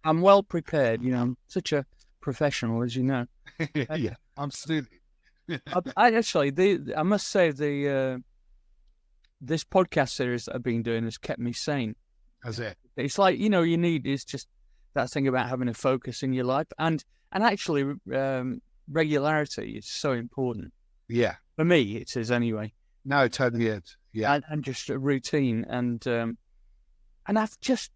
I'm well prepared. I'm such a professional, as you know. Yeah, absolutely. I must say this podcast series that I've been doing has kept me sane. That's it. It's like you need is just that thing about having a focus in your life, and actually regularity is so important. Yeah. For me, it is anyway. No, it totally is. Yeah. And just a routine, and I've just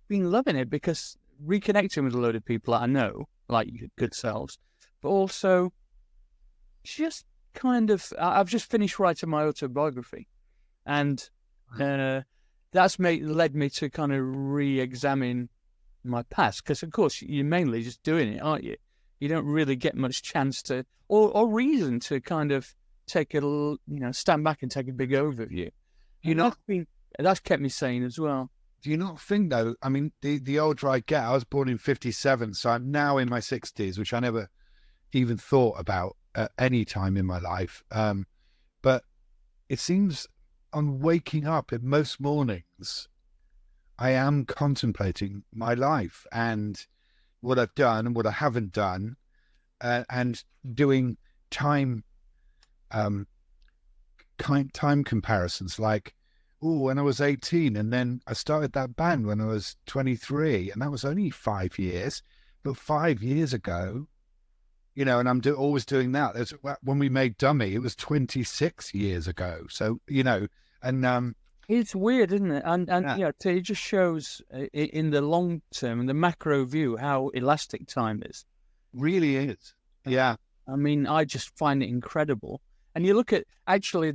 been loving it because reconnecting with a load of people that I know, like your good selves, but also just kind of, I've just finished writing my autobiography, and that's led me to kind of re-examine my past, because of course you're mainly just doing it, aren't you? You don't really get much chance to, or reason to kind of take a, stand back and take a big overview. That's kept me sane as well. Do you not think, though, I mean, the older I get, I was born in 57, so I'm now in my 60s, which I never even thought about at any time in my life. But it seems on waking up in most mornings, I am contemplating my life and what I've done and what I haven't done, and doing time comparisons, like, when I was 18, and then I started that band when I was 23, and that was only 5 years. But 5 years ago, and I'm always doing that. When we made Dummy, it was 26 years ago. So, and it's weird, isn't it? And it just shows in the long term, in the macro view, how elastic time is. Really is. Yeah. I mean, I just find it incredible. And you look at, actually,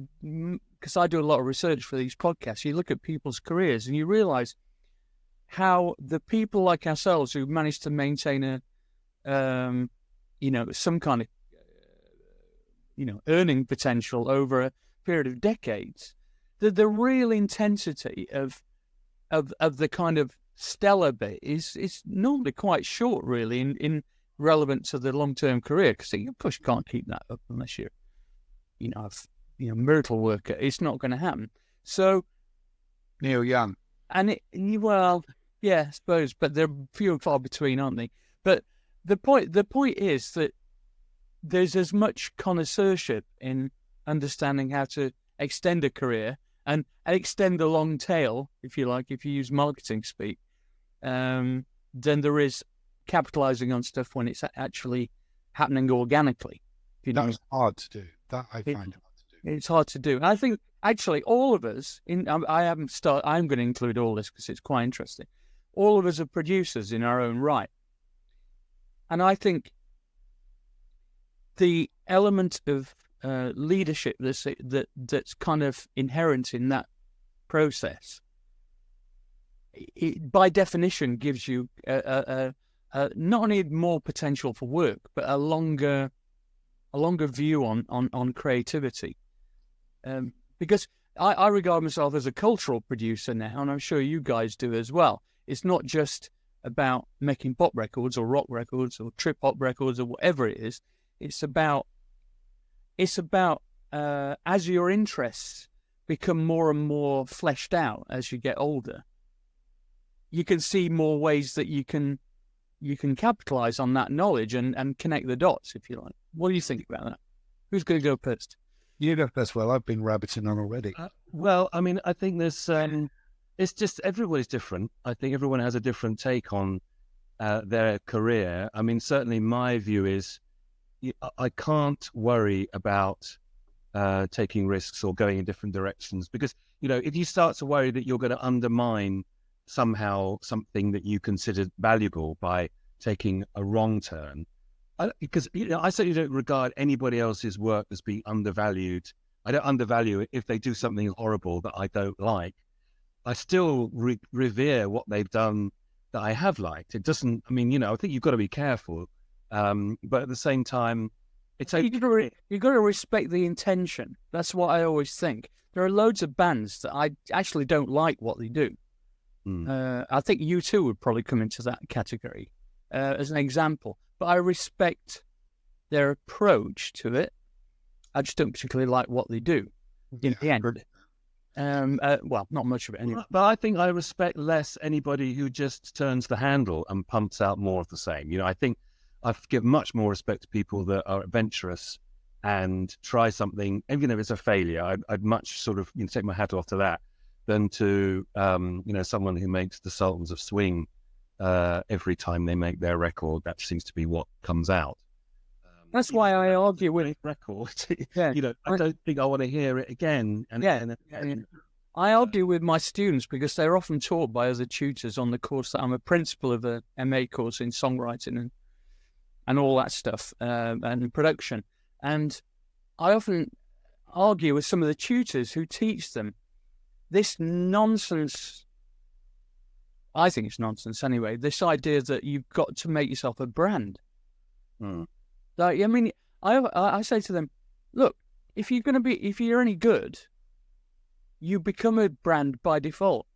because I do a lot of research for these podcasts, you look at people's careers and you realize how the people like ourselves who managed to maintain some kind of, earning potential over a period of decades, the real intensity of the kind of stellar bit is normally quite short, really, in relevant to the long-term career, because you can't keep that up unless you're, miracle worker. It's not going to happen. So Neil Young, and I suppose, but they're few and far between, aren't they? But the point is that there's as much connoisseurship in understanding how to extend a career and extend the long tail, if you like, if you use marketing speak, than there is capitalizing on stuff when it's actually happening organically. That's hard to do. That I find hard to do. It's hard to do. And I think actually all of us, I'm going to include all this because it's quite interesting. All of us are producers in our own right. And I think the element of leadership that's kind of inherent in that process, it by definition gives you not only more potential for work, but a longer view on creativity. Because I regard myself as a cultural producer now, and I'm sure you guys do as well. It's not just about making pop records or rock records or trip hop records or whatever it is. It's about as your interests become more and more fleshed out as you get older, you can see more ways that you can capitalize on that knowledge and connect the dots, if you like. What do you think about that? Who's going to go first? You go first. Well, I've been rabbiting on already. Well, I mean, I think there's it's just everybody's different. I think everyone has a different take on their career. I mean, certainly my view is I can't worry about taking risks or going in different directions, because, if you start to worry that you're going to undermine somehow something that you considered valuable by taking a wrong turn, because I certainly don't regard anybody else's work as being undervalued. I don't undervalue it if they do something horrible that I don't like. I still revere what they've done that I have liked. It doesn't, I mean, I think you've got to be careful. But at the same time, it's okay. You've got to respect the intention. That's what I always think. There are loads of bands that I actually don't like what they do. I think U2 would probably come into that category as an example. But I respect their approach to it. I just don't particularly like what they do in the end. Well, not much of it anyway. But I think I respect less anybody who just turns the handle and pumps out more of the same. I think I give much more respect to people that are adventurous and try something, even if it's a failure. I'd much sort of take my hat off to that than to someone who makes the Sultans of Swing every time they make their record. That seems to be what comes out. That's why I argue with record. Yeah. I don't think I want to hear it again. I argue with my students because they're often taught by other tutors on the course that I'm a principal of a MA course in songwriting and all that stuff and production. And I often argue with some of the tutors who teach them this nonsense. I think it's nonsense anyway. This idea that you've got to make yourself a brand. Like, I mean, I say to them, look, if you're any good, you become a brand by default.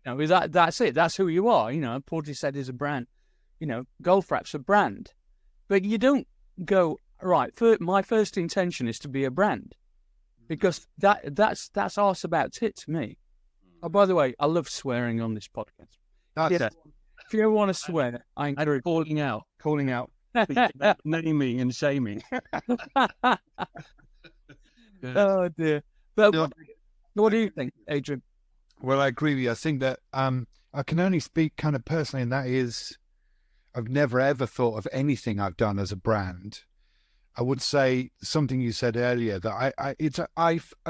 That's it. That's who you are. Portishead is a brand. Goldfrapp's a brand. But you don't go, right, my first intention is to be a brand. Because that's arse about tit to me. Oh, by the way, I love swearing on this podcast. If you ever want to swear, I'm calling out. Naming and shaming. Oh dear. But what do you think, Adrian? Well, I agree with you. I think that I can only speak kind of personally, and that is, I've never ever thought of anything I've done as a brand. I would say something you said earlier that it's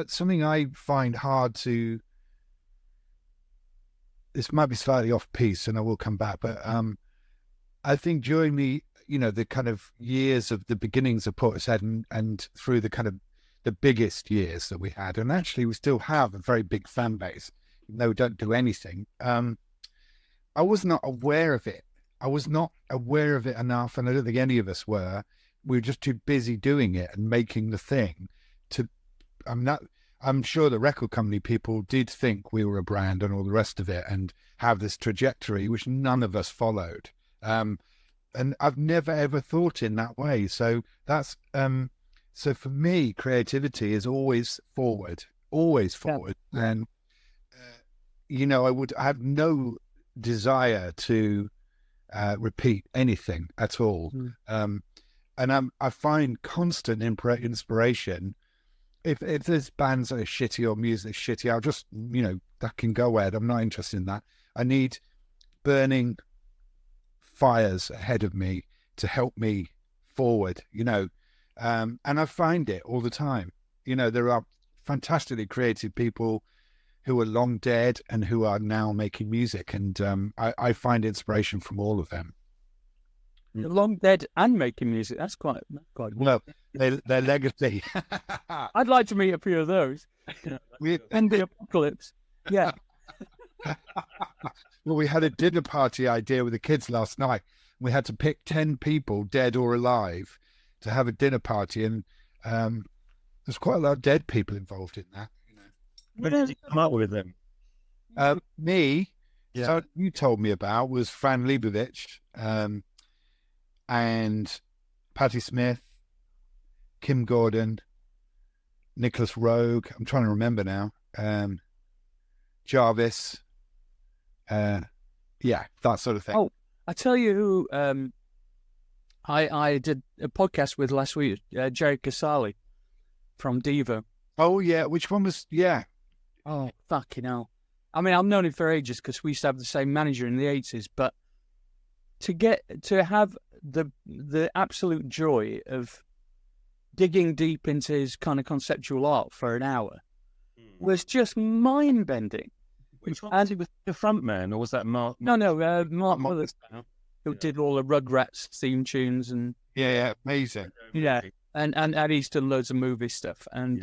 something I find hard to. This might be slightly off piece, and I will come back. But I think during the kind of years of the beginnings of Portishead and through the kind of the biggest years that we had, and actually we still have a very big fan base, even though we don't do anything. I was not aware of it. I was not aware of it enough, and I don't think any of us were. We were just too busy doing it and making the thing. I'm sure the record company people did think we were a brand and all the rest of it, and have this trajectory which none of us followed. And I've never ever thought in that way. So that's so for me, creativity is always forward. Yeah. And I have no desire to repeat anything at all. And I find constant inspiration. If there's bands that are shitty or music is shitty, I'll just, that can go ahead. I'm not interested in that. I need burning fires ahead of me to help me forward, and I find it all the time. There are fantastically creative people who are long dead and who are now making music, and I find inspiration from all of them. They're long dead and making music. That's quite well. Their legacy. I'd like to meet a few of those. And the apocalypse. Yeah. Well, we had a dinner party idea with the kids last night. We had to pick 10 people, dead or alive, to have a dinner party, and there's quite a lot of dead people involved in that. When did you come up with them? Me. Yeah. So you told me about was Fran Lebowitz, and Patti Smith, Kim Gordon, Nicholas Rogue. I'm trying to remember now. Jarvis. Yeah, that sort of thing. Oh, I tell you who I did a podcast with last week, Jerry Casale from Devo. Oh, yeah. Which one was, yeah. Oh, fucking hell. I mean, I've known him for ages because we used to have the same manager in the 80s, but to have the absolute joy of digging deep into his kind of conceptual art for an hour was just mind-bending. Which one was he with the front man, or was that Mark? No, Mark Witherspoon, who did all the Rugrats theme tunes and amazing. Yeah, and he's done loads of movie stuff. And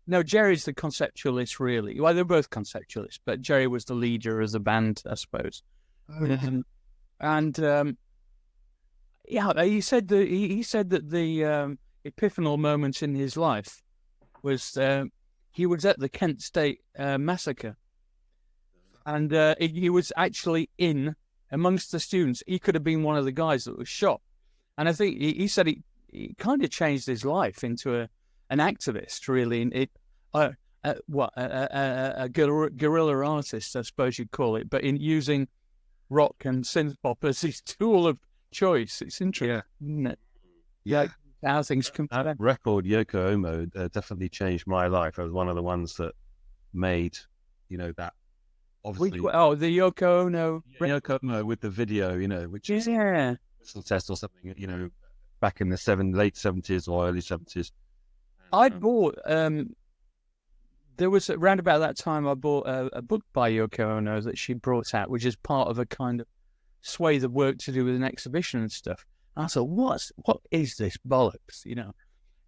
no, Jerry's the conceptualist, really. Well, they're both conceptualists, but Jerry was the leader of the band, I suppose. He said that the epiphanal moment in his life was he was at the Kent State massacre. And he was actually in amongst the students. He could have been one of the guys that was shot. And I think he said he kind of changed his life into an activist, really. And a guerrilla artist, I suppose you'd call it, but in using rock and synth pop as his tool of choice. It's interesting, isn't it? Yeah. How things come That together. record, Yoko Ono, definitely changed my life. I was one of the ones that made, that obviously. The Yoko Ono. Yoko Ono with the video, which is Yeah. Whistle Test or something, back in the late 70s or early 70s. I'd bought, there was around about that time, I bought a book by Yoko Ono that she brought out, which is part of a kind of swathe of work to do with an exhibition and stuff. And I thought, what is this bollocks?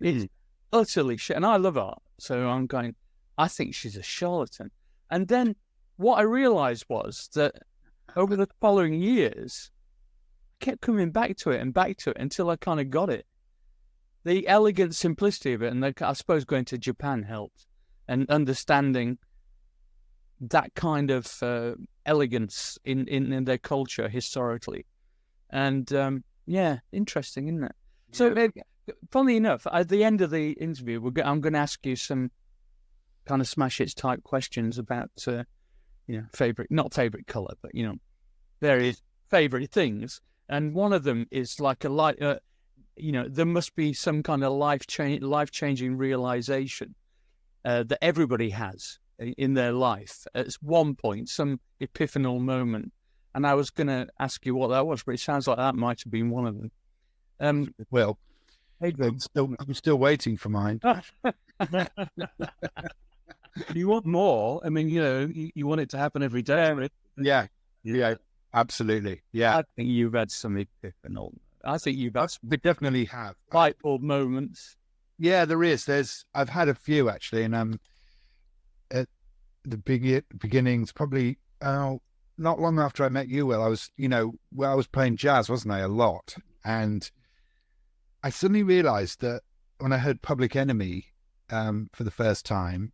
It's utterly shit. And I love art. So I'm going, I think she's a charlatan. And then what I realized was that over the following years, I kept coming back to it until I kind of got it. The elegant simplicity of it, and I suppose going to Japan helped, and understanding that kind of elegance in their culture historically. And interesting, isn't it? So, funnily enough, at the end of the interview, I'm going to ask you some kind of smash hits type questions about, not favorite color, but various favorite things. And one of them is like there must be some kind of life-changing realization that everybody has in their life at one point, some epiphanal moment. And I was going to ask you what that was, but it sounds like that might have been one of them. Well, I'm still waiting for mine. You want more? I mean, you want it to happen every day. Right? Yeah, absolutely. Yeah, I think you've had some epiphanal. I think you've had some we definitely have light bulb moments. Yeah, there is. I've had a few actually, and at the beginnings, probably not long after I met you, Will, I was playing jazz, wasn't I, a lot, and I suddenly realised that when I heard Public Enemy for the first time,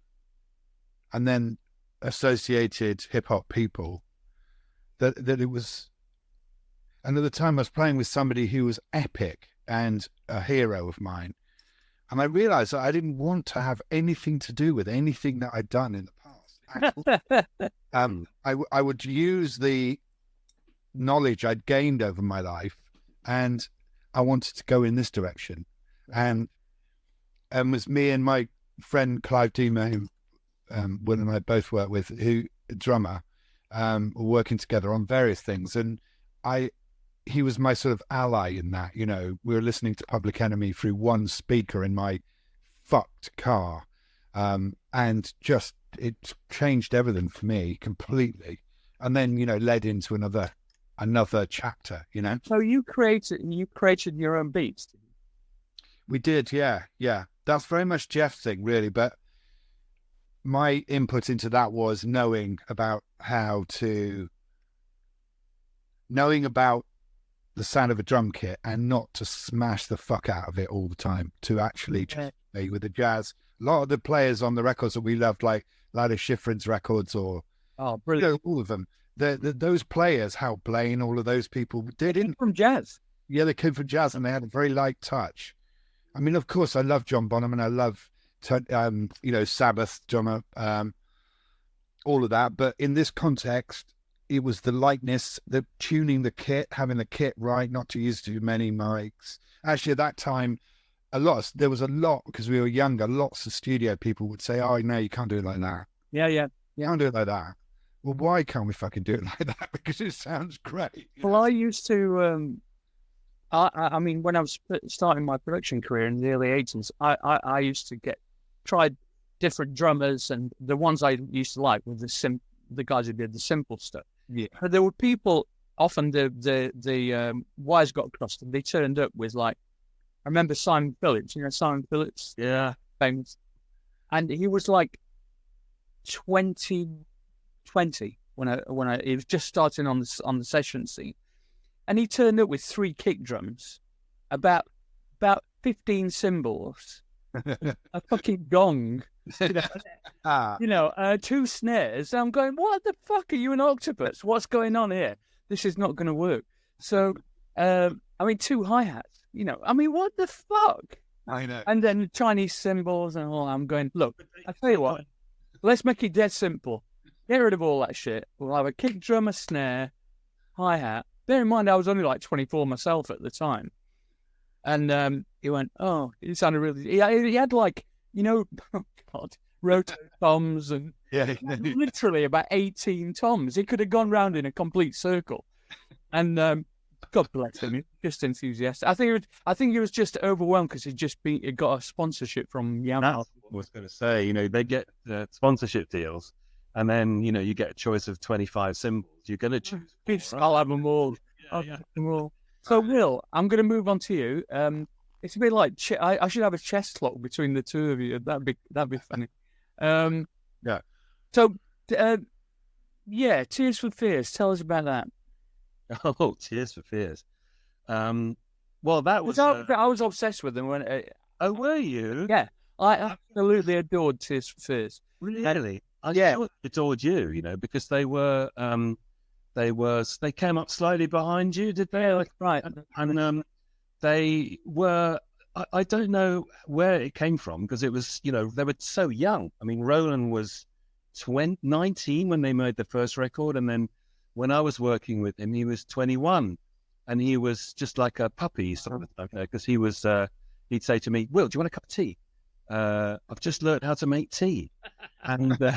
and then associated hip hop people, that it was. And at the time, I was playing with somebody who was epic and a hero of mine. And I realized that I didn't want to have anything to do with anything that I'd done in the past. I would use the knowledge I'd gained over my life, and I wanted to go in this direction. And it was me and my friend Clive Dima, who Will and I both work with, who drummer, were working together on various things. And he was my sort of ally in that, we were listening to Public Enemy through one speaker in my fucked car. And just, it changed everything for me completely. And then, led into another chapter, So you created your own beats? We did, yeah. That's very much Jeff's thing, really. But my input into that was knowing about the sound of a drum kit and not to smash the fuck out of it all the time, to actually just play with the jazz. A lot of the players on the records that we loved, like Lila Schifrin's records or brilliant, all of them, those players, Hal Blaine, all of those people did it from jazz. Yeah, they came from jazz, and they had a very light touch. I mean, of course, I love John Bonham, and I love Sabbath drummer, all of that. But in this context, it was the lightness, the tuning the kit, having the kit right, not to use too many mics. Actually, at that time, there was a lot, because we were younger, lots of studio people would say, oh, no, you can't do it like that. Yeah. You can't do it like that. Well, why can't we fucking do it like that? Because it sounds great. Well, I used to, I mean, when I was starting my production career in the early 80s, I used to tried different drummers, and the ones I used to like were the guys who did the simple stuff. Yeah. But there were people, often the wires got crossed, and they turned up with, like, I remember Simon Phillips, Simon Phillips? Yeah. Famous. And he was like 20 when he was just starting on the session scene. And he turned up with 3 kick drums, about 15 cymbals, a fucking gong, 2 snares. I'm going, what the fuck, are you an octopus? What's going on here? This is not going to work. So, 2 hi-hats, what the fuck? I know. And then Chinese cymbals and all. I'm going, look, I tell you what, let's make it dead simple. Get rid of all that shit. We'll have a kick drum, a snare, hi-hat. Bear in mind, I was only like 24 myself at the time. And he went, oh, it sounded really... He had like, oh God, roto toms and literally about 18 toms. He could have gone round in a complete circle. And God bless him, just enthusiastic. I think he was just overwhelmed because he got a sponsorship from Yamaha. That's what I was going to say. They get sponsorship deals. And then, you get a choice of 25 cymbals. You're going to choose. I'll have them all. Have them all. So, Will, I'm going to move on to you. It's a bit like I should have a chess clock between the two of you. That'd be funny. Yeah. So, Tears for Fears. Tell us about that. Oh, Tears for Fears. Well, that was... I was obsessed with them. Oh, were you? Yeah. I absolutely adored Tears for Fears. Really? I adored you, because they came up slightly behind you, did they? Right. And they were, I don't know where it came from, because it was, they were so young. I mean, Roland was 19 when they made the first record, and then when I was working with him, he was 21, and he was just like a puppy, because he was, he'd say to me, Will, do you want a cup of tea? I've just learned how to make tea. And so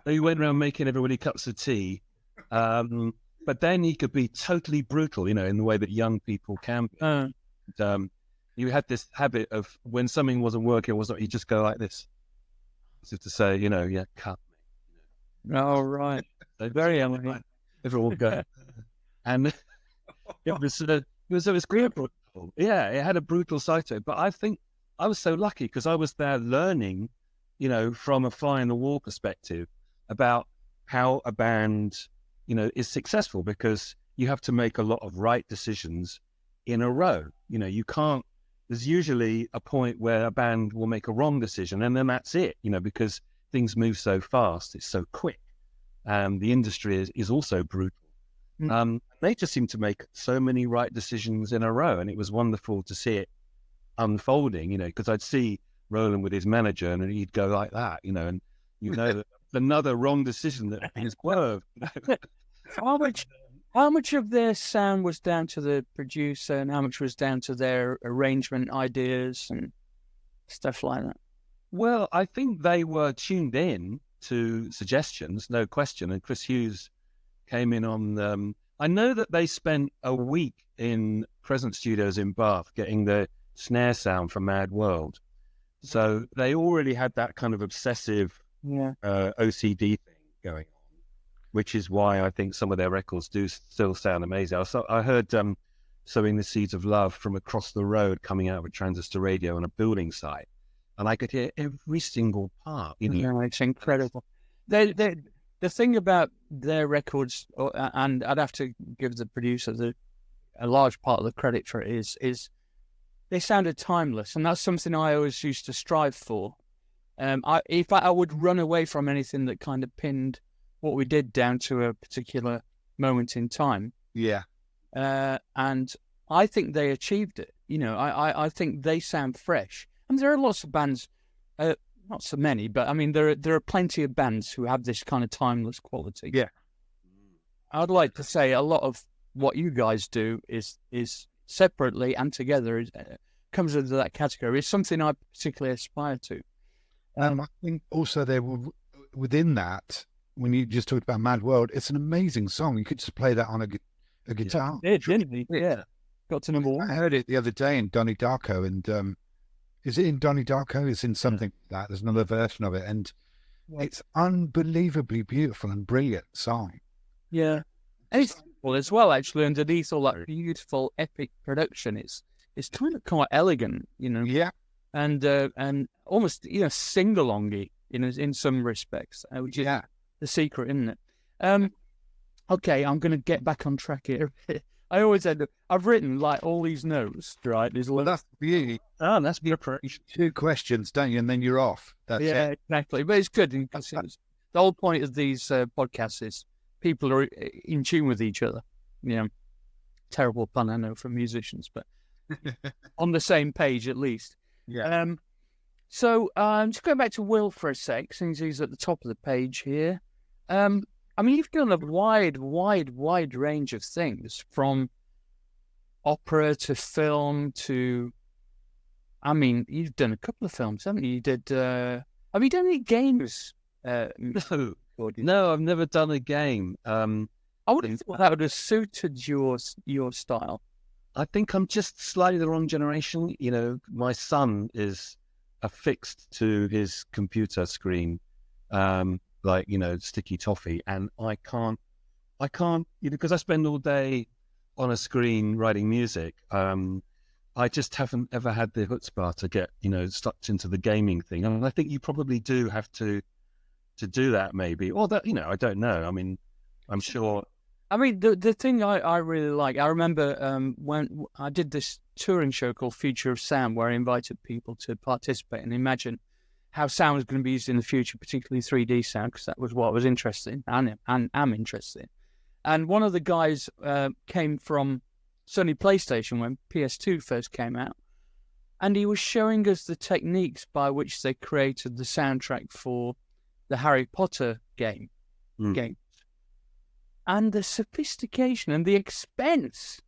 he went around making everybody cups of tea. But then he could be totally brutal, in the way that young people can be. You had this habit of when something wasn't working, he'd just go like this. As if to say, cut me. Oh, right. So very young. Everyone would go. And it was great. Yeah, it had a brutal side to it. But I think I was so lucky because I was there learning, from a fly in the wall perspective about how a band, is successful, because you have to make a lot of right decisions in a row. You can't, there's usually a point where a band will make a wrong decision and then that's it, because things move so fast, it's so quick. The industry is also brutal. They just seem to make so many right decisions in a row, and it was wonderful to see it unfolding, because I'd see Roland with his manager and he'd go like that, and that another wrong decision that he's swerved. How much of their sound was down to the producer, and how much was down to their arrangement ideas and stuff like that? Well, I think they were tuned in to suggestions, no question. And Chris Hughes came in on. I know that they spent a week in Crescent Studios in Bath getting the snare sound for Mad World. So they already had that kind of obsessive OCD thing going on, which is why I think some of their records do still sound amazing. I heard Sowing the Seeds of Love from across the road coming out of a transistor radio on a building site, and I could hear every single part. Yeah, it's incredible. The thing about their records, and I'd have to give the producer a large part of the credit for it, is they sounded timeless, and that's something I always used to strive for. I would run away from anything that kind of pinned what we did down to a particular moment in time. Yeah. And I think they achieved it. I think they sound fresh. And there are lots of bands, not so many, but I mean, there are plenty of bands who have this kind of timeless quality. Yeah. I'd like to say a lot of what you guys do is separately and together comes into that category. It's something I particularly aspire to. I think also there were within that, when you just talked about Mad World, it's an amazing song. You could just play that on a guitar. Yeah. Got to number one. I heard it the other day in Donnie Darko, and is it in Donnie Darko? It's in something like that. There's another version of it, and it's unbelievably beautiful and brilliant song. Yeah. And it's beautiful as well, actually, underneath all that beautiful, epic production. It's kind of quite elegant, Yeah. And almost, sing-alongy, in some respects, which is the secret, isn't it? Okay, I'm going to get back on track here. I always end up, I've written like all these notes, right? Well, that's the beauty. Oh, that's the approach. 2 questions, don't you? And then you're off. That's it. Exactly. But it's good. Because the whole point of these podcasts is people are in tune with each other. Terrible pun, I know, from musicians, but on the same page at least. Yeah. So just going back to Will for a sec, since he's at the top of the page here. I mean, you've done a wide range of things, from opera to film to... I mean, you've done a couple of films, haven't you? You did... have you done any games? No, I've never done a game. I would have thought that would have suited your style. I think I'm just slightly the wrong generation. You know, my son is affixed to his computer screen, like, you know, sticky toffee, and I can't, you know, because I spend all day on a screen writing music. I just haven't ever had the chutzpah to get, you know, stuck into the gaming thing. And I think you probably do have to do that, maybe, or that, you know, I don't know. I mean, I'm sure. I mean, the thing I really like, I remember when I did this touring show called Future of Sound, where I invited people to participate and imagine how sound was going to be used in the future, particularly 3D sound, because that was what I was interested in and am interested in. And one of the guys came from Sony PlayStation when PS2 first came out, and he was showing us the techniques by which they created the soundtrack for the Harry Potter games. And the sophistication and the expense.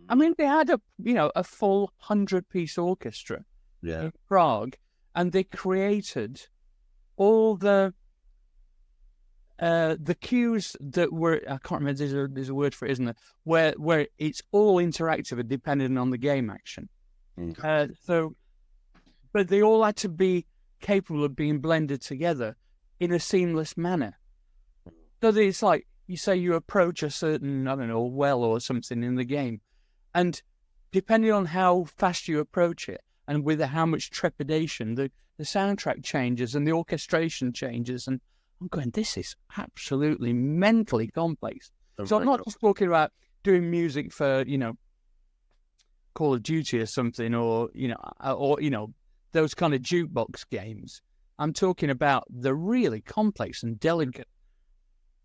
I mean, they had a full 100-piece orchestra in Prague, and they created all the cues that were, I can't remember, there's a word for it, isn't there? Where it's all interactive and dependent on the game action. But they all had to be capable of being blended together in a seamless manner. So that it's like, you say you approach a certain, I don't know, well or something in the game, and depending on how fast you approach it and with how much trepidation, the soundtrack changes and the orchestration changes. And I'm going, this is absolutely mentally complex. So I'm not just talking about doing music for, you know, Call of Duty or something, or those kind of jukebox games. I'm talking about the really complex and delicate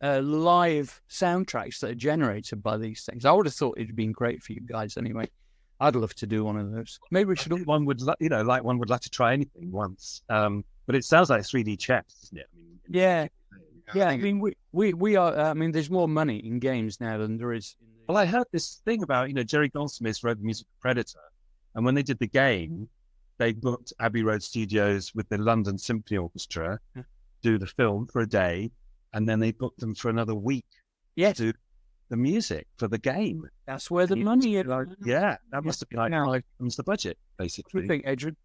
live soundtracks that are generated by these things. I would have thought it'd been great for you guys anyway. I'd love to do one of those. Maybe we should. One would like to try anything once. But it sounds like 3D chess, doesn't it? I mean, yeah. I mean, we are. I mean, there's more money in games now than there is. Well, I heard this thing about, you know, Jerry Goldsmith wrote the music for Predator, and when they did the game, they booked Abbey Road Studios with the London Symphony Orchestra, do the film for a day, and then they booked them for another week to do the music for the game. That's where the money is. Yeah, that must have been like 5 times the budget, basically. What do you think, Adrian?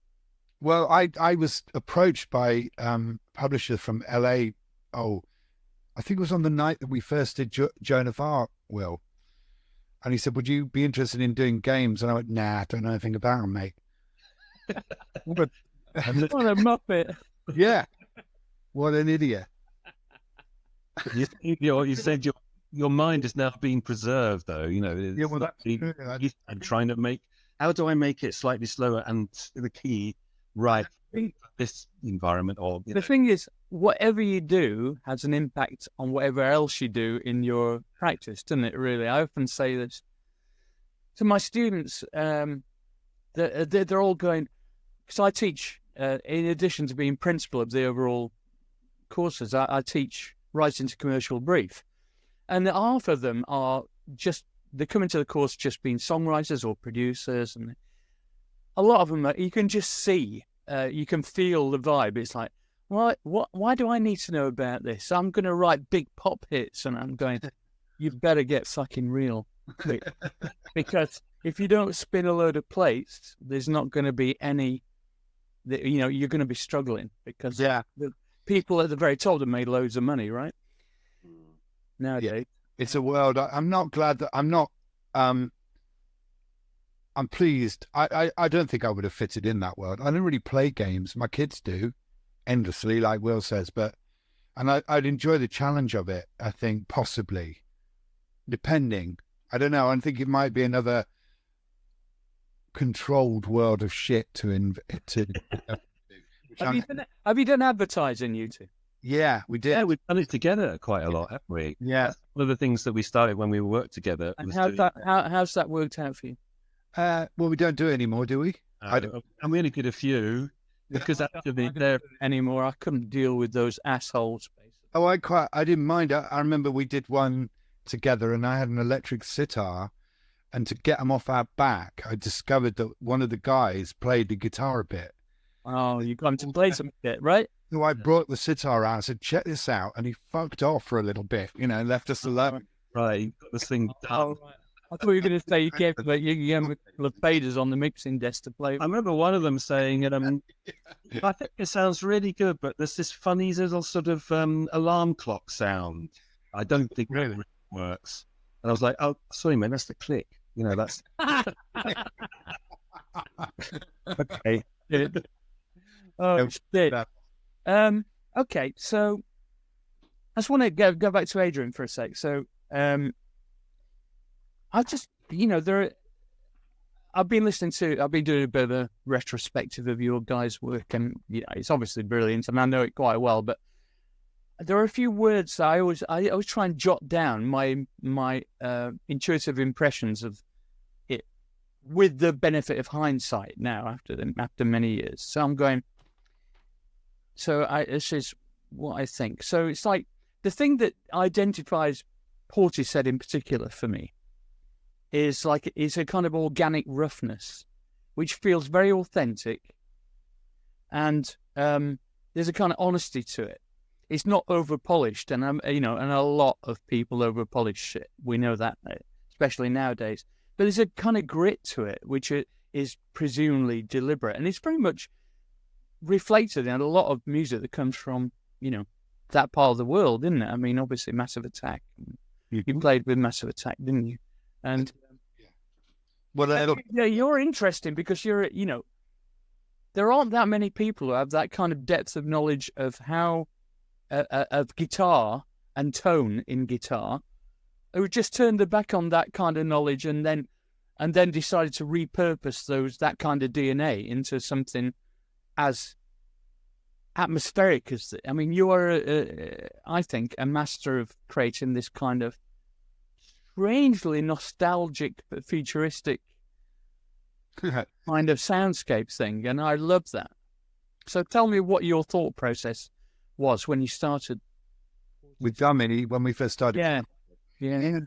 Well, I was approached by a publisher from LA. I think it was on the night that we first did Joan of Arc, Will. And he said, would you be interested in doing games? And I went, nah, I don't know anything about them, mate. What a muppet. Yeah. What an idiot. You said your mind is now being preserved, though. You know, yeah, well, that's true. I'm trying to make. How do I make it slightly slower and the key right for this environment? Or the thing is, whatever you do has an impact on whatever else you do in your practice, doesn't it? Really, I often say this to my students. They're all going, because I teach. In addition to being principal of the overall courses, I teach writing to commercial brief. And half of them are just, they come into the course just being songwriters or producers. And a lot of them, you can just see, you can feel the vibe. It's like, why do I need to know about this? I'm going to write big pop hits. And I'm going, you better get fucking real quick. Because if you don't spin a load of plates, there's not going to be any, you're going to be struggling. Because the people at the very top have made loads of money, right? Nowadays, it's a world. I'm not glad that I'm not. I'm pleased. I don't think I would have fitted in that world. I don't really play games. My kids do, endlessly, like Will says. And I'd enjoy the challenge of it. I think possibly, depending. I don't know. I think it might be another controlled world of shit to. Have you done advertising, you two? Yeah, we did. Yeah, we've done it together quite a lot, haven't we? Yeah. That's one of the things that we started when we worked together. And how's that worked out for you? Well, we don't do it anymore, do we? And we only did a few. because actually there anymore. I couldn't deal with those assholes. Basically. Oh, I didn't mind. I remember we did one together, and I had an electric sitar, and to get them off our back, I discovered that one of the guys played the guitar a bit. Oh, you got him to play some bit, right? So I brought the sitar out and said, check this out. And he fucked off for a little bit, left us alone. Right, you got this thing done. Oh, right. I thought you were going to say you gave him a couple of faders on the mixing desk to play. I remember one of them saying, I think it sounds really good, but there's this funny little sort of alarm clock sound. I don't think it really works. And I was like, oh, sorry, man, that's the click. That's... Okay. Oh, shit. Okay, so I just want to go back to Adrian for a sec. So, I just, I've been doing a bit of a retrospective of your guys' work, and it's obviously brilliant, and I know it quite well. But there are a few words that I always try and jot down my intuitive impressions of it, with the benefit of hindsight now after many years. So I'm going. So this is what I think. So it's like the thing that identifies Portishead in particular for me is a kind of organic roughness, which feels very authentic, and there's a kind of honesty to it. It's not over polished, and and a lot of people over polish shit. We know that, especially nowadays. But there's a kind of grit to it, which is presumably deliberate, and it's very much reflected in a lot of music that comes from that part of the world, isn't it? I mean, obviously, Massive Attack. You played with Massive Attack, didn't you? And well, you're interesting because you're there aren't that many people who have that kind of depth of knowledge of how of guitar and tone in guitar, who just turned their back on that kind of knowledge and then decided to repurpose that kind of DNA into something as atmospheric as I mean, you are, I think, a master of creating this kind of strangely nostalgic but futuristic kind of soundscape thing, and I love that. So tell me what your thought process was when you started with Dummy, when we first started. Yeah.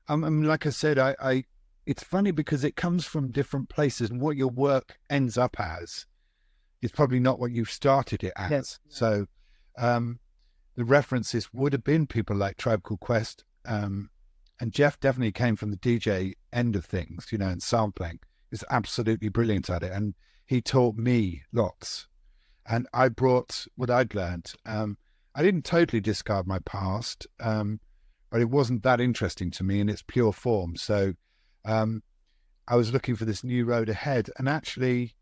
Like I said, I it's funny because it comes from different places, and what your work ends up as is probably not what you started it as. Yes. So the references would have been people like Tribe Called Quest, and Jeff definitely came from the DJ end of things, and sampling. He's absolutely brilliant at it, and he taught me lots. And I brought what I'd learned. I didn't totally discard my past, but it wasn't that interesting to me in its pure form. So I was looking for this new road ahead, and actually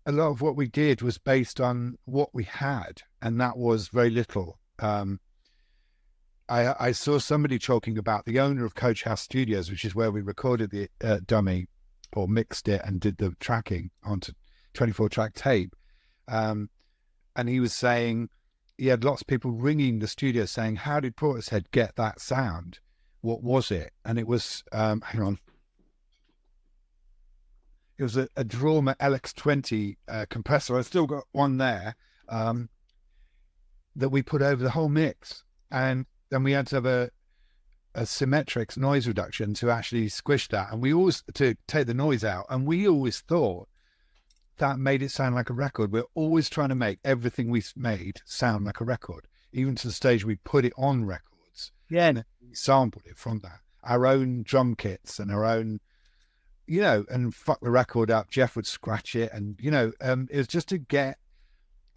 a lot of what we did was based on what we had, and that was very little. I saw somebody talking about the owner of Coach House Studios, which is where we recorded the Dummy, or mixed it and did the tracking onto 24-track tape. And he was saying he had lots of people ringing the studio saying, how did Portishead get that sound? What was it? And it was, hang on. It was a Drama LX20 compressor. I still got one there that we put over the whole mix. And then we had to have a Symmetrics noise reduction to actually squish that. And to take the noise out. And we always thought that made it sound like a record. We're always trying to make everything we made sound like a record, even to the stage we put it on records. Yeah. And we sampled it from that. Our own drum kits and our own, and fuck the record up. Jeff would scratch it. And, it was just to get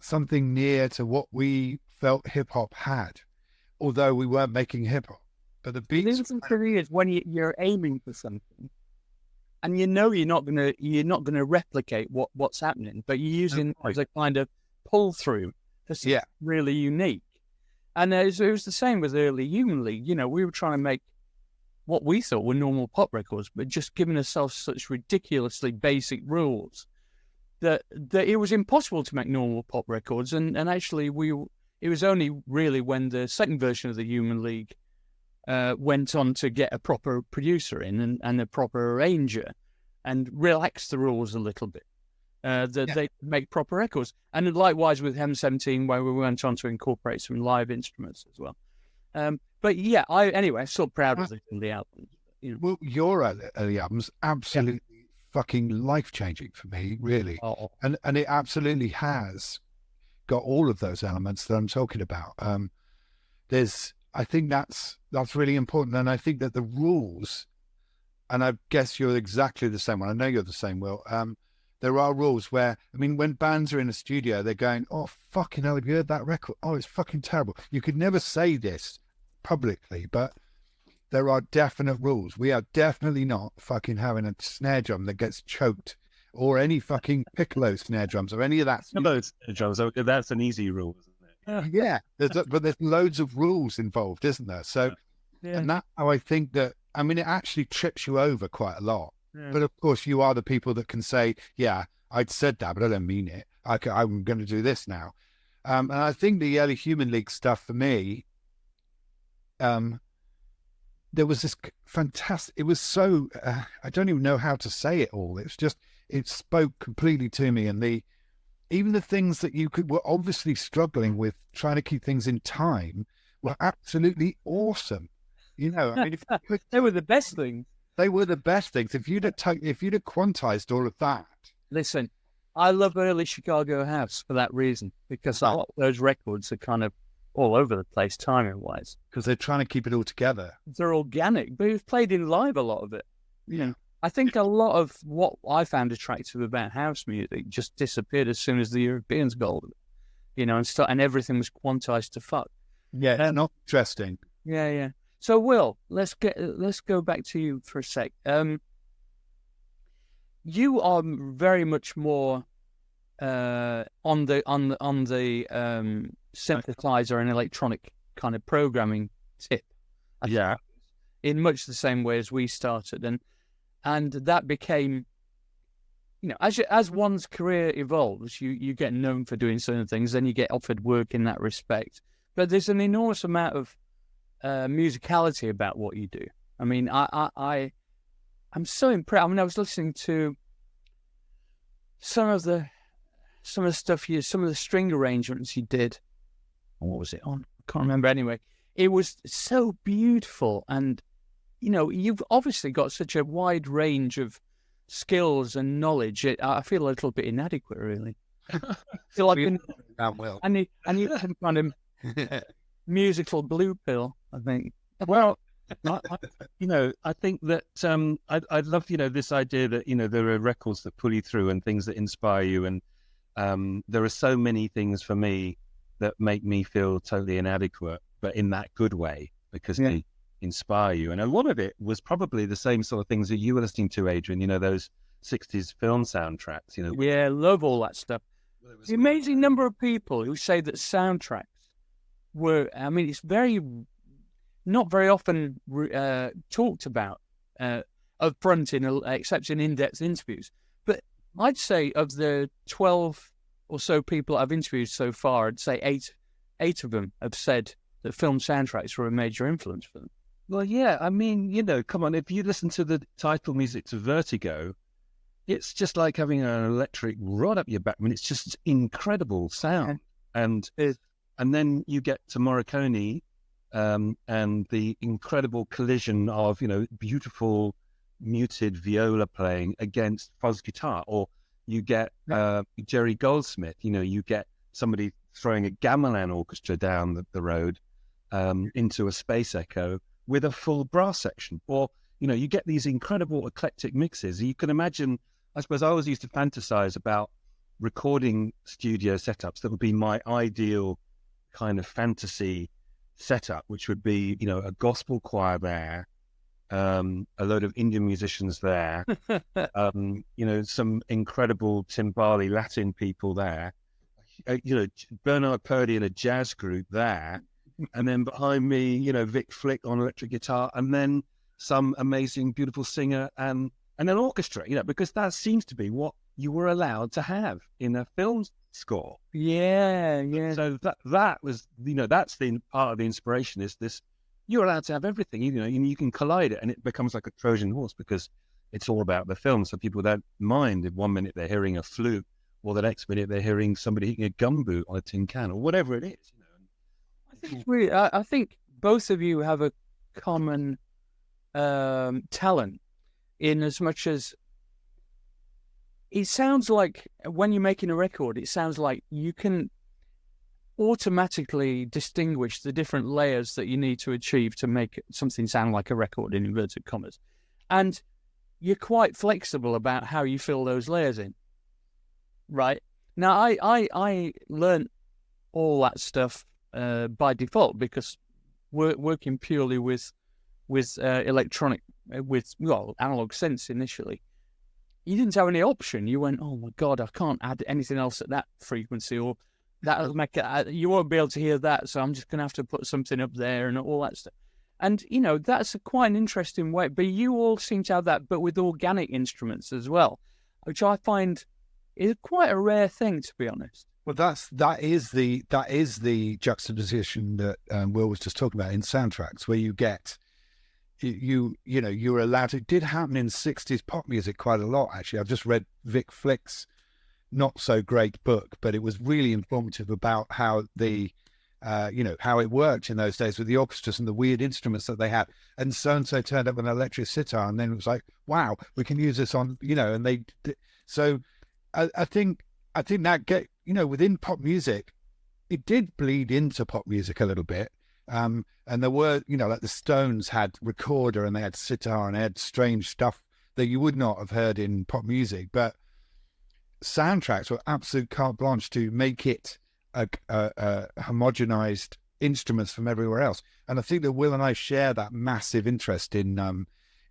something near to what we felt hip hop had, although we weren't making hip hop. But the beats. There's some careers when you're aiming for something, and you're not gonna replicate what's happening, but you're using it as a kind of pull through for something really unique. And it was the same with early Human League. We were trying to make what we thought were normal pop records, but just giving ourselves such ridiculously basic rules that it was impossible to make normal pop records. And actually, it was only really when the second version of the Human League went on to get a proper producer in and a proper arranger and relax the rules a little bit, that they make proper records. And likewise with M17, where we went on to incorporate some live instruments as well. But yeah, I'm still proud of the album. You know. Well, your early albums absolutely fucking life-changing for me, really. Oh. And it absolutely has got all of those elements that I'm talking about. I think that's really important. And I think that the rules, and I guess you're exactly the same one. I know you're the same, Will. There are rules where, I mean, when bands are in a studio, they're going, oh, fucking hell, have you heard that record? Oh, it's fucking terrible. You could never say this publicly, but there are definite rules. We are definitely not fucking having a snare drum that gets choked, or any fucking piccolo snare drums, or any of that. Those drums, that's an easy rule, isn't it? Yeah, but there's loads of rules involved, isn't there? So, and that's how I think that, I mean, it actually trips you over quite a lot. Yeah. But of course, you are the people that can say, yeah, I'd said that, but I don't mean it. I'm going to do this now. And I think the early Human League stuff for me, there was this fantastic, it was so, I don't even know how to say it all. It's just, it spoke completely to me. And even the things that were obviously struggling with, trying to keep things in time, were absolutely awesome. You know, I mean, they were the best things. They were the best things. If you'd have quantized all of that. Listen, I love early Chicago house for that reason, because a lot of those records are kind of all over the place, timing-wise. Because they're trying to keep it all together. They're organic, but we've played in live a lot of it. Yeah. I think a lot of what I found attractive about house music just disappeared as soon as the Europeans got hold of it. You know, and everything was quantized to fuck. Yeah, not interesting. Yeah. So, Will, let's go back to you for a sec. You are very much more on the synthesizer and electronic kind of programming tip. I think, in much the same way as we started, and that became, you know, as one's career evolves, you get known for doing certain things, then you get offered work in that respect. But there's an enormous amount of musicality about what you do. I mean, I'm so impressed. I mean, I was listening to some of the stuff some of the string arrangements you did. What was it on? I can't remember. Anyway, it was so beautiful, and you know, you've obviously got such a wide range of skills and knowledge. I feel a little bit inadequate, really. I feel like I need some kind of musical blue pill, I think. Well, I think that I'd love, this idea that, there are records that pull you through and things that inspire you. And there are so many things for me that make me feel totally inadequate, but in that good way, because they inspire you. And a lot of it was probably the same sort of things that you were listening to, Adrian, those 60s film soundtracks, Yeah, love all that stuff. The amazing number of people who say that soundtracks were, I mean, it's not very often talked about up front, except in in-depth interviews. But I'd say of the 12 or so people I've interviewed so far, I'd say eight of them have said that film soundtracks were a major influence for them. Well, yeah, I mean, come on, if you listen to the title music to Vertigo, it's just like having an electric rod up your back. I mean, it's just incredible sound. And then you get to Morricone and the incredible collision of, beautiful muted viola playing against fuzz guitar. Or you get Jerry Goldsmith, you get somebody throwing a gamelan orchestra down the road into a space echo with a full brass section. Or, you get these incredible eclectic mixes. You can imagine, I suppose I always used to fantasize about recording studio setups that would be my ideal kind of fantasy setup, which would be, a gospel choir there, a load of Indian musicians there, some incredible timbali Latin people there, Bernard Purdy and a jazz group there, and then behind me, Vic Flick on electric guitar, and then some amazing, beautiful singer and an orchestra, because that seems to be what you were allowed to have in a film score. Yeah. So that was, that's the part of the inspiration is this, you're allowed to have everything, you can collide it and it becomes like a Trojan horse because it's all about the film. So people don't mind if 1 minute they're hearing a flute or the next minute they're hearing somebody hitting a gumboot on a tin can, or whatever it is. I think it's really. I think both of you have a common talent, in as much as it sounds like when you're making a record, it sounds like you can automatically distinguish the different layers that you need to achieve to make something sound like a record, in inverted commas. And you're quite flexible about how you fill those layers in. Right? Now, I learned all that stuff by default, because working purely with analog synths initially, you didn't have any option. You went, oh my God, I can't add anything else at that frequency, or that'll make it, you won't be able to hear that, so I'm just going to have to put something up there and all that stuff. And, that's quite an interesting way. But you all seem to have that, but with organic instruments as well, which I find is quite a rare thing, to be honest. Well, that is the juxtaposition that Will was just talking about in soundtracks, where you get you're allowed to. It did happen in 60s pop music quite a lot, actually. I've just read Vic Flick's not so great book, but it was really informative about how how it worked in those days with the orchestras and the weird instruments that they had. And so turned up with an electric sitar, and then it was like, wow, we can use this on, and they. So I think that within pop music, it did bleed into pop music a little bit. And there were, like the Stones had recorder and they had sitar and they had strange stuff that you would not have heard in pop music. But soundtracks were absolute carte blanche to make it a homogenized instruments from everywhere else. And I think that Will and I share that massive interest in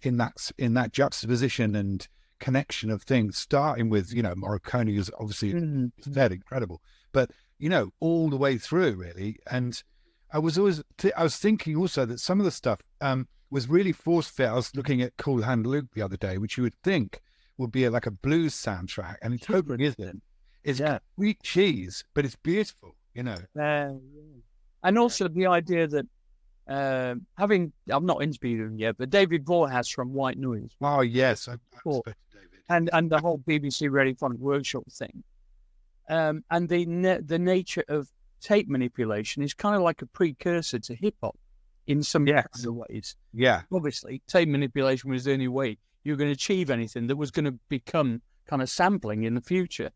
that juxtaposition and connection of things, starting with Morricone is obviously that incredible, but all the way through really. And I was thinking also that some of the stuff was really force fit. I was looking at Cool Hand Luke the other day, which you would think would be like a blues soundtrack, and it totally isn't. It's complete cheese, but it's beautiful, And also the idea that I've not interviewed him yet, but David Borjas from White Noise. Oh yes, I respect David. And the whole BBC Radiophonic Workshop thing, and the nature of tape manipulation is kind of like a precursor to hip hop in some other ways. Yeah, obviously, tape manipulation was the only way you were going to achieve anything that was going to become kind of sampling in the future.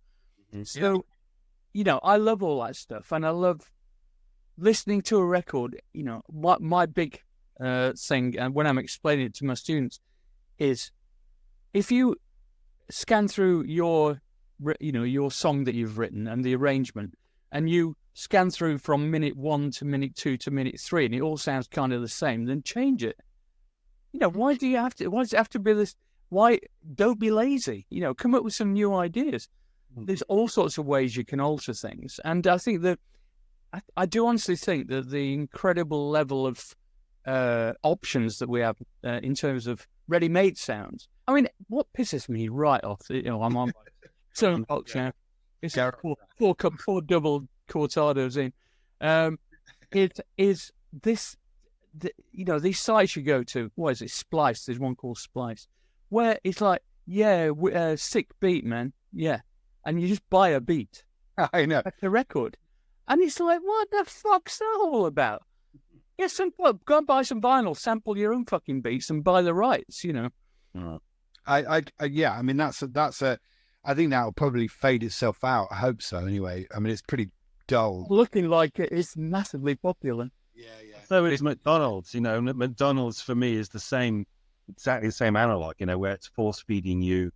Mm-hmm. So, I love all that stuff, and I love listening to a record. My big thing, and when I'm explaining it to my students, is if you scan through your song that you've written and the arrangement, and you scan through from minute 1 to minute 2 to minute 3, and it all sounds kind of the same, then change it. Why do you have to? Why does it have to be this? Why don't be lazy? Come up with some new ideas. There's all sorts of ways you can alter things, and I think that I do honestly think that the incredible level of options that we have in terms of ready-made sounds. I mean, what pisses me right off? I'm on certain box now. It's four double cortados in. It is this. These sites you go to. What is it? Splice. There's one called Splice, where it's like, sick beat, man. Yeah, and you just buy a beat. I know. Like a record. And it's like, what the fuck's that all about? Yes, go and buy some vinyl, sample your own fucking beats, and buy the rights. I mean, that's a. I think that will probably fade itself out. I hope so. Anyway, I mean, it's pretty dull. Looking like it is massively popular. Yeah. So it's McDonald's. McDonald's for me is exactly the same analog. Where it's force feeding you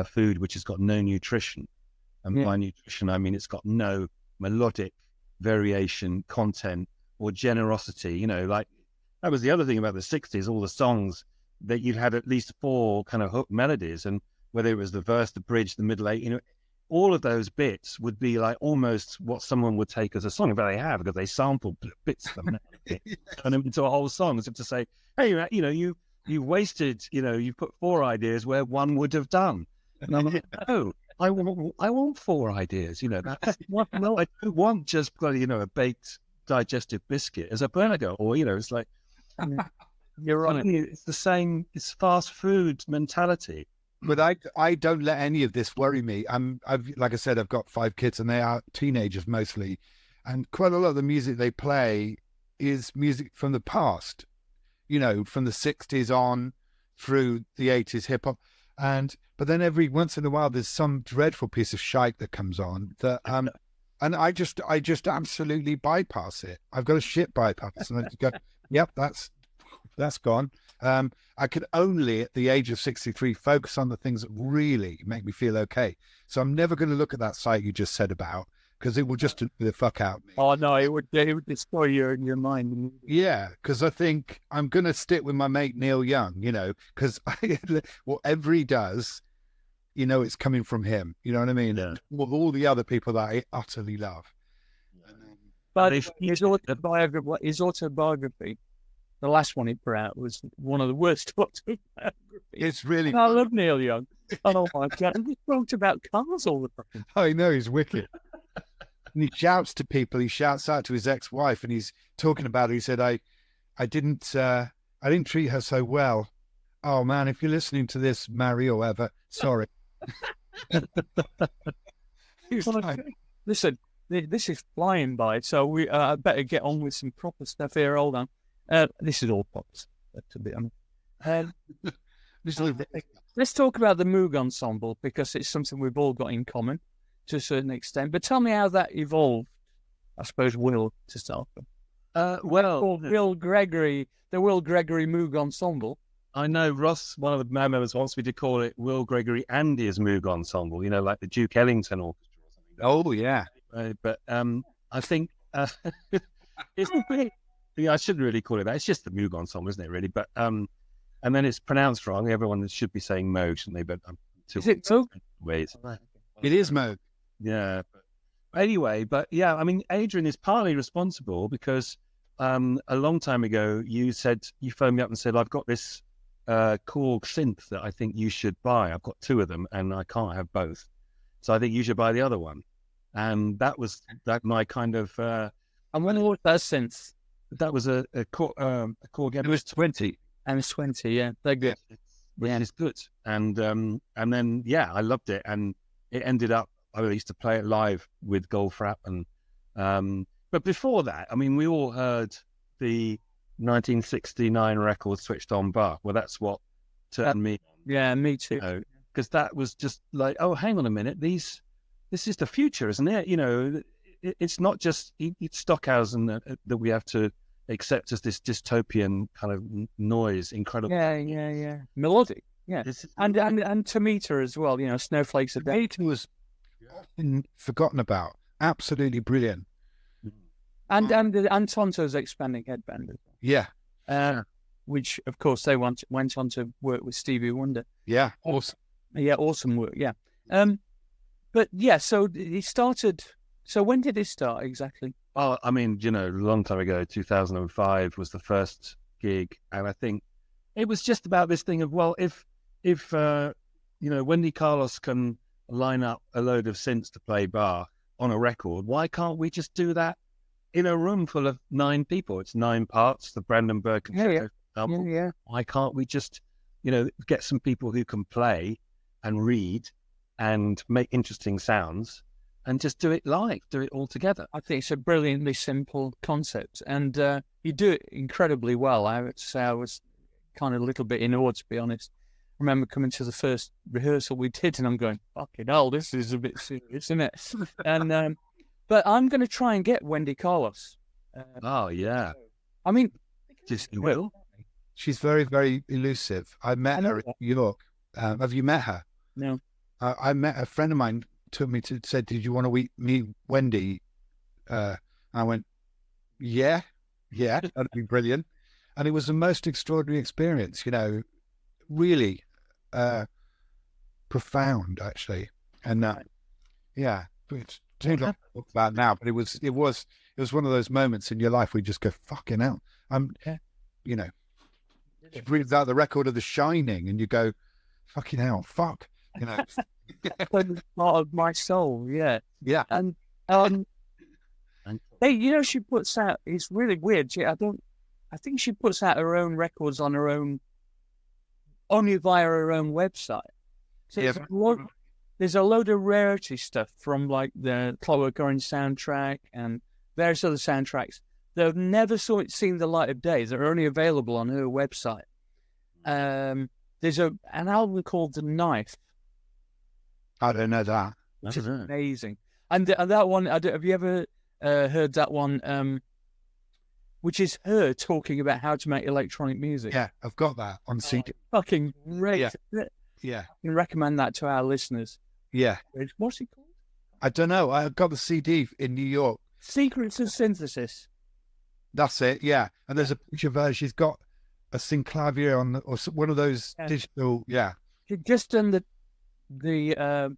food which has got no nutrition, and by nutrition I mean it's got no melodic variation, content, or generosity. Like that was the other thing about the 60s, all the songs that you had at least 4 kind of hook melodies, and whether it was the verse, the bridge, the middle eight, all of those bits would be like almost what someone would take as a song. But they have, because they sampled bits of them and turn them into a whole song, as if to say, hey, you wasted, you put 4 ideas where 1 would have done. And I'm like, no, I want 4 ideas. No, I don't want just bloody, a baked digestive biscuit as a burger, or it's like, you're right. It's the same. It's fast food mentality. But I don't let any of this worry me. Like I said, I've got 5 kids and they are teenagers mostly. And quite a lot of the music they play is music from the past, you know, from the 60s on through the 80s hip hop. But then every once in a while, there's some dreadful piece of shite that comes on that, and I just absolutely bypass it. I've got a shit bypass and I just go, yep, that's gone. I could only, at the age of 63, focus on the things that really make me feel okay. So I'm never going to look at that site you just said about, because it will just do the fuck out of me. Oh no, it would destroy your mind. Yeah, because I think I'm going to stick with my mate Neil Young, you know, because whatever he does, you know, it's coming from him. You know what I mean? Yeah. With all the other people that I utterly love. But his autobiography, the last one he put out, was one of the worst autobiographies. It's really. And I love Neil Young. Oh my God! And he talked about cars all the time. I know, he's wicked. And he shouts to people. He shouts out to his ex-wife, and he's talking about it. He said, "I didn't treat her so well. Oh man, if you're listening to this, Mary or whatever, sorry." Listen, this is flying by, so we I better get on with some proper stuff here. Hold on. This is all pops, to be honest. Let's talk about the Moog Ensemble, because it's something we've all got in common to a certain extent. But tell me how that evolved. I suppose Will to start with. Will Gregory, the Will Gregory Moog Ensemble. I know Ross, one of the band members, wants me to call it Will Gregory and his Moog Ensemble, you know, like the Duke Ellington Orchestra or something. Oh, yeah. But I think it's I shouldn't really call it that. It's just the Moog Ensemble, isn't it, really? But and then it's pronounced wrong. Everyone should be saying Moog, shouldn't they? But is it so? Ways. It is Moog. Yeah. Anyway, but yeah, I mean, Adrian is partly responsible because a long time ago you phoned me up and said, I've got this Korg synth that I think you should buy. I've got 2 of them and I can't have both. So I think you should buy the other one. And that was my kind of... and when was that synth? That was a Korg. It was 20. MS-20, yeah. They're good. Yeah, it's good. And then, yeah, I loved it. And it ended up, I used to play it live with Goldfrapp. But before that, I mean, we all heard the 1969 record Switched On Bar. Well, that's what turned me on. Yeah, me too. Because that was just like, oh, hang on a minute. This is the future, isn't it? You know, it's not just Stockhausen that we have to accept as this dystopian kind of noise, incredible. Yeah. Melodic, yeah. And Tomita as well, you know, Snowflakes of Death. Tomita was often forgotten about. Absolutely brilliant. And Tonto's Expanding Headband as well. Yeah. Which, of course, they went on to work with Stevie Wonder. Yeah, awesome. Yeah, awesome work, yeah. But, yeah, so it started... So when did it start exactly? Oh, I mean, you know, a long time ago, 2005 was the first gig. And I think it was just about this thing of, well, if you know, Wendy Carlos can line up a load of synths to play Bach on a record, why can't we just do that in a room full of 9 people? It's 9 parts, the Brandenburg Concerto. Yeah. Why can't we just, you know, get some people who can play and read and make interesting sounds and just do it live, do it all together? I think it's a brilliantly simple concept, and you do it incredibly well. I would say I was kind of a little bit in awe, to be honest. I remember coming to the first rehearsal we did, and I'm going, fucking hell, this is a bit serious, isn't it? And but I'm going to try and get Wendy Carlos. Oh, yeah. I mean, Just you will. She's very, very elusive. I met her in New York. Have you met her? No. I met a friend of mine, said, did you want to meet Wendy? I went, yeah, that'd be brilliant. And it was the most extraordinary experience, you know, really profound, actually. And yeah, it's too long to talk about now, but it was one of those moments in your life where you just go, fucking hell. You know, she brings out the record of The Shining and you go, fucking hell, fuck, you know. Part of my soul, yeah. And hey, you know, she puts out, it's really weird. I think she puts out her own records on her own, only via her own website. So there's a load of rarity stuff from like the Clockwork Orange soundtrack and various other soundtracks that have never seen the light of day. They're only available on her website. There's an album called The Knife. I don't know that. Which is amazing. And that one, have you ever heard that one? Which is her talking about how to make electronic music. Yeah, I've got that on CD. Fucking great. Yeah. I can recommend that to our listeners. Yeah. What's it called? I don't know. I got the CD in New York. Secrets of Synthesis. That's it, yeah. And there's a picture of her. She's got a synclavier on, or one of those digital, She'd just done the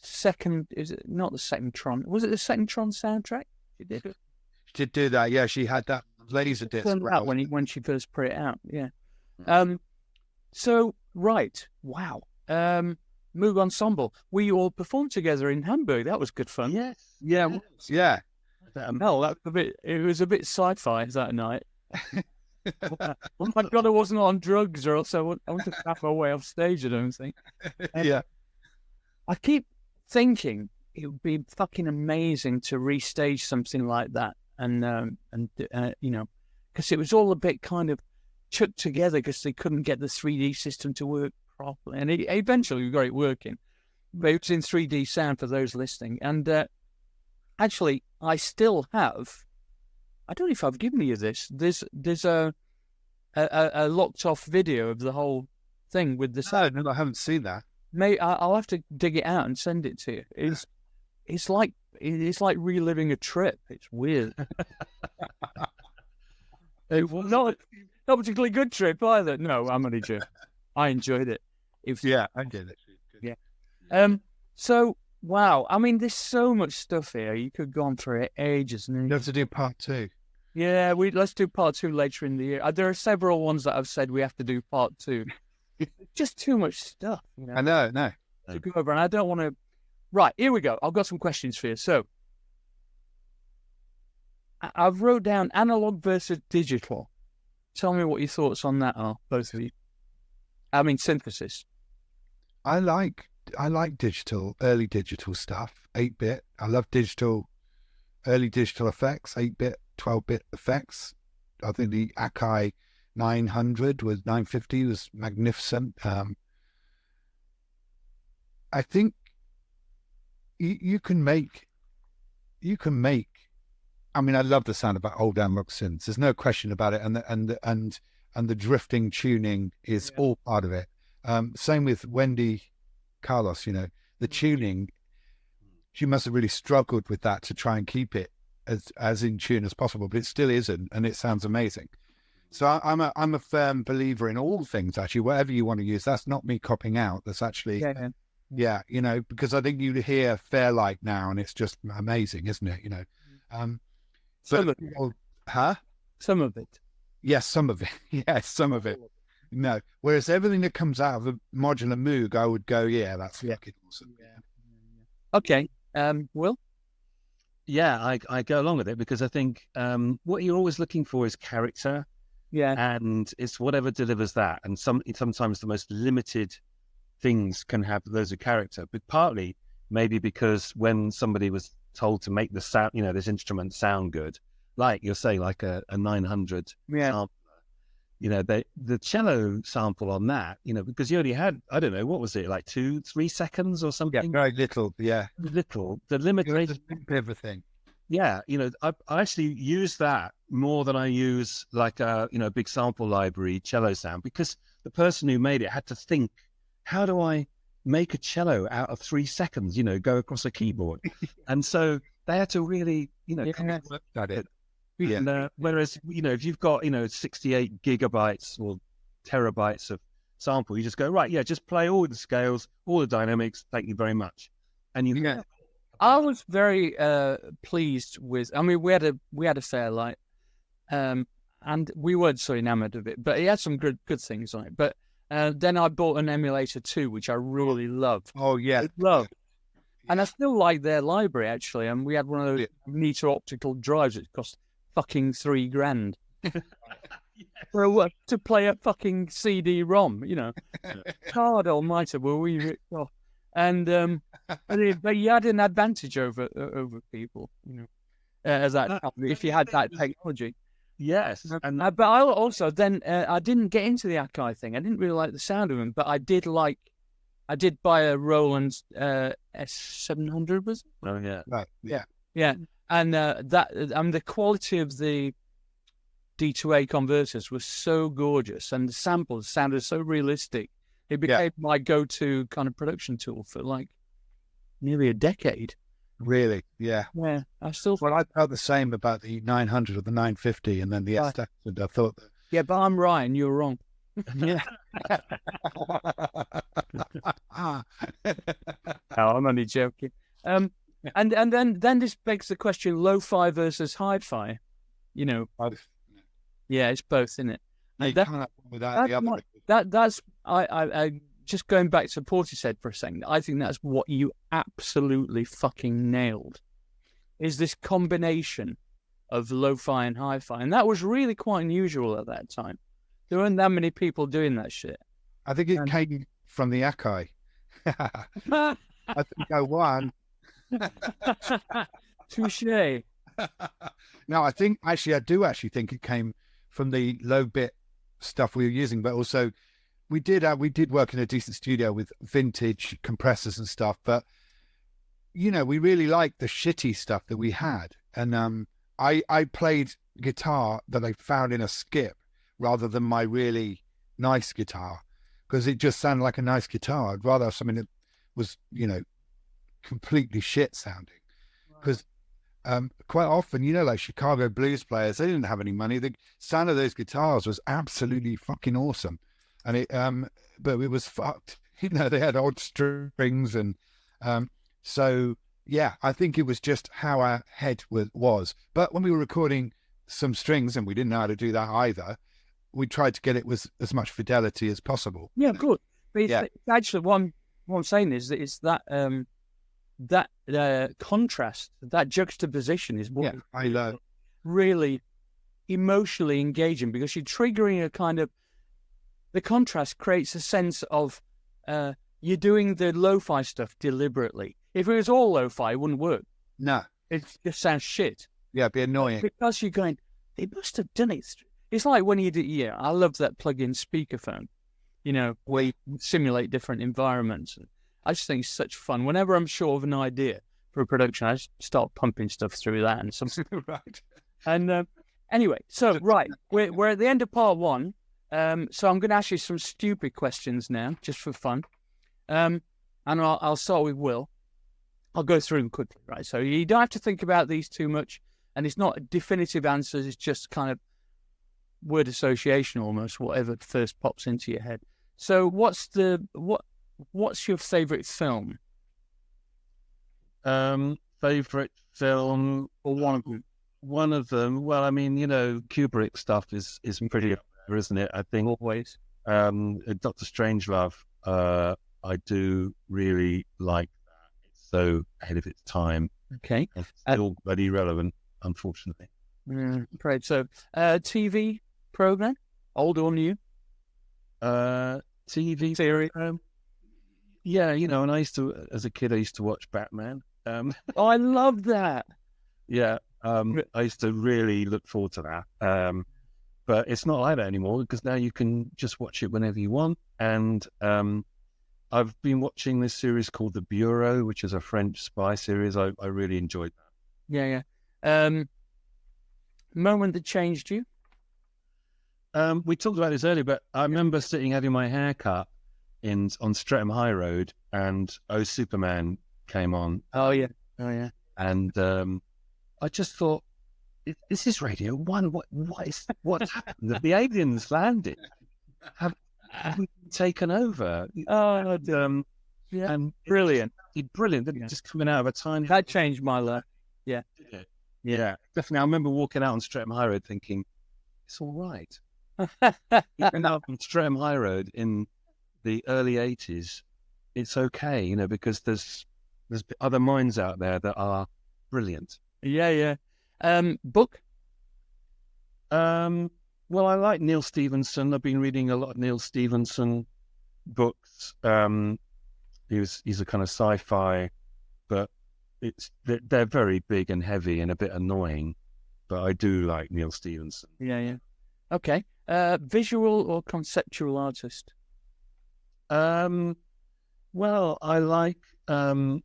second, is it not the second Tron? Was it the second Tron soundtrack? She did. She did do that, yeah. She had that laser disc. Out when she first put it out, yeah. So, right, wow. Moog Ensemble. We all performed together in Hamburg. That was good fun. Yes. Yeah. Yeah. Hell, that was a bit. It was a bit sci-fi that night. Oh my God, I wasn't on drugs, or else I would have half my way off stage. I don't think. Yeah. I keep thinking it would be fucking amazing to restage something like that, and you know, because it was all a bit kind of chucked together because they couldn't get the 3D system to work properly, and eventually we got it working. But it's in 3D sound for those listening, and actually, I still have. I don't know if I've given you this. There's a locked off video of the whole thing with the sound. No, I haven't seen that. I'll have to dig it out and send it to you. It's like reliving a trip. It's weird. It was not a particularly good trip either. No, I'm only joking. I enjoyed it. I did it. Yeah. So wow. I mean, there's so much stuff here. You could go on for ages. And You have to do part 2. Yeah, let's do part 2 later in the year. There are several ones that I've said we have to do part 2. Just too much stuff. You know? I know, no. To go over, and I don't want to. Right, here we go. I've got some questions for you. So, I've wrote down analog versus digital. Tell me what your thoughts on that are, both of you. I mean, synthesis. I like digital, early digital stuff, 8-bit. I love early digital effects, 8-bit, 12-bit effects. I think the Akai 950 was magnificent. I think you can make. I mean, I love the sound of old analog synths. There's no question about it, and the drifting tuning is all part of it. Same with Wendy Carlos. You know, the tuning. She must have really struggled with that to try and keep it as in tune as possible, but it still isn't, and it sounds amazing. So I'm a firm believer in all things, actually, whatever you want to use. That's not me copying out. That's actually, you know, because I think you hear Fairlight now, and it's just amazing, isn't it? You know, some of it. Some of it. Yes, some of it. Yes, some of it. No, whereas everything that comes out of a modular Moog, I would go, that's fucking awesome. Okay, Will? Yeah, I go along with it because I think what you're always looking for is character. Yeah. And it's whatever delivers that. And sometimes the most limited things can have those of character, but partly maybe because when somebody was told to make the sound, you know, this instrument sound good, like you're saying, like a 900 sample, you know, the cello sample on that, you know, because you only had, I don't know, what was it, like 2-3 seconds or something? Yeah, very little, Little. The limitation. Everything. Yeah, you know, I actually use that more than I use like a big sample library cello sound, because the person who made it had to think, how do I make a cello out of 3 seconds, you know, go across a keyboard? And so they had to really, you know, work at it. And, whereas, you know, if you've got, you know, 68 gigabytes or terabytes of sample, you just go, right, just play all the scales, all the dynamics, thank you very much. And you I was very pleased with. I mean, we had a Fairlight, and we weren't so enamored of it, but it had some good things on it. But then I bought an emulator too, which I really loved. Oh yeah, loved. And I still like their library actually. And we had one of those Nito optical drives that cost fucking $3,000. to play a fucking CD-ROM, you know. God almighty, were we ripped off. And but you had an advantage over people, you know, as that if you had that technology. Yes, and but I also then I didn't get into the Akai thing. I didn't really like the sound of them, but I did buy a Roland S700, was it? Oh yeah, Right. Yeah. Yeah, and the quality of the D2A converters was so gorgeous, and the samples sounded so realistic. It became my go-to kind of production tool for like nearly a decade. Really? Yeah. Yeah, I still. Well, I felt the same about the 900 or the 950, and then the S700. I thought that. Yeah, but I'm Ryan. You're wrong. Yeah. Oh, I'm only joking. And then this begs the question: lo-fi versus hi-fi. You know. Both. Yeah, it's both, isn't it? You can't have one without the other. That's I just going back to Portishead for a second. I think that's what you absolutely fucking nailed. Is this combination of lo-fi and hi-fi, and that was really quite unusual at that time. There weren't that many people doing that shit. I think it came from the Akai. I think I won. Touché. No, I do think it came from the low bit stuff we were using, but also we did work in a decent studio with vintage compressors and stuff, but you know, we really liked the shitty stuff that we had. And I played guitar that I found in a skip rather than my really nice guitar, because it just sounded like a nice guitar. I'd rather have something that was, you know, completely shit sounding. Because quite often, you know, like Chicago blues players, they didn't have any money. The sound of those guitars was absolutely fucking awesome. And it, but it was fucked. You know, they had odd strings. And so, yeah, I think it was just how our head was. But when we were recording some strings, and we didn't know how to do that either, we tried to get it with as much fidelity as possible. Yeah, good. But it's actually, what I'm saying is that it's that contrast, that juxtaposition is what I love. Really emotionally engaging, because you're triggering a kind of, the contrast creates a sense of you're doing the lo-fi stuff deliberately. If it was all lo-fi, it wouldn't work. No. It just sounds shit. Yeah, it'd be annoying. Because you're going, they must have done it. It's like when you do, I love that plug-in speakerphone, you know, where you simulate different environments. I just think it's such fun. Whenever I'm short of an idea for a production, I just start pumping stuff through that and something. Right. And anyway, so we're at the end of part one. So I'm going to ask you some stupid questions now, just for fun. And I'll start with Will. I'll go through them quickly, right? So you don't have to think about these too much, and it's not definitive answers. It's just kind of word association almost, whatever first pops into your head. So what's your favourite film? Favorite film, or one of them? One of them. Well, I mean, you know, Kubrick stuff is pretty up there, isn't it? I think always. Dr. Strangelove, I do really like that. It's so ahead of its time. Okay. And still very relevant, unfortunately. Great. So, TV program, old or new? TV series. Yeah, you know, and as a kid, I used to watch Batman. Oh, I love that. Yeah, I used to really look forward to that. But it's not like that anymore, because now you can just watch it whenever you want. And I've been watching this series called The Bureau, which is a French spy series. I really enjoyed that. Yeah. Moment that changed you? We talked about this earlier, but I remember having my hair cut on Streatham High Road, and Superman came on. Oh yeah. And I just thought, this is Radio 1. What's happened? The aliens landed. Have we taken over? Oh, yeah. And brilliant. Brilliant. Just coming out of a tiny... That changed my life. Yeah. Yeah, definitely. I remember walking out on Streatham High Road thinking, it's all right. Even out on Streatham High Road in the early 80s, it's okay, you know, because there's other minds out there that are brilliant. Yeah. Book? Well, I like Neil Stephenson. I've been reading a lot of Neil Stephenson books. He's a kind of sci-fi, but they're very big and heavy and a bit annoying. But I do like Neil Stephenson. Yeah. Okay. Visual or conceptual artist? Well, I like Ai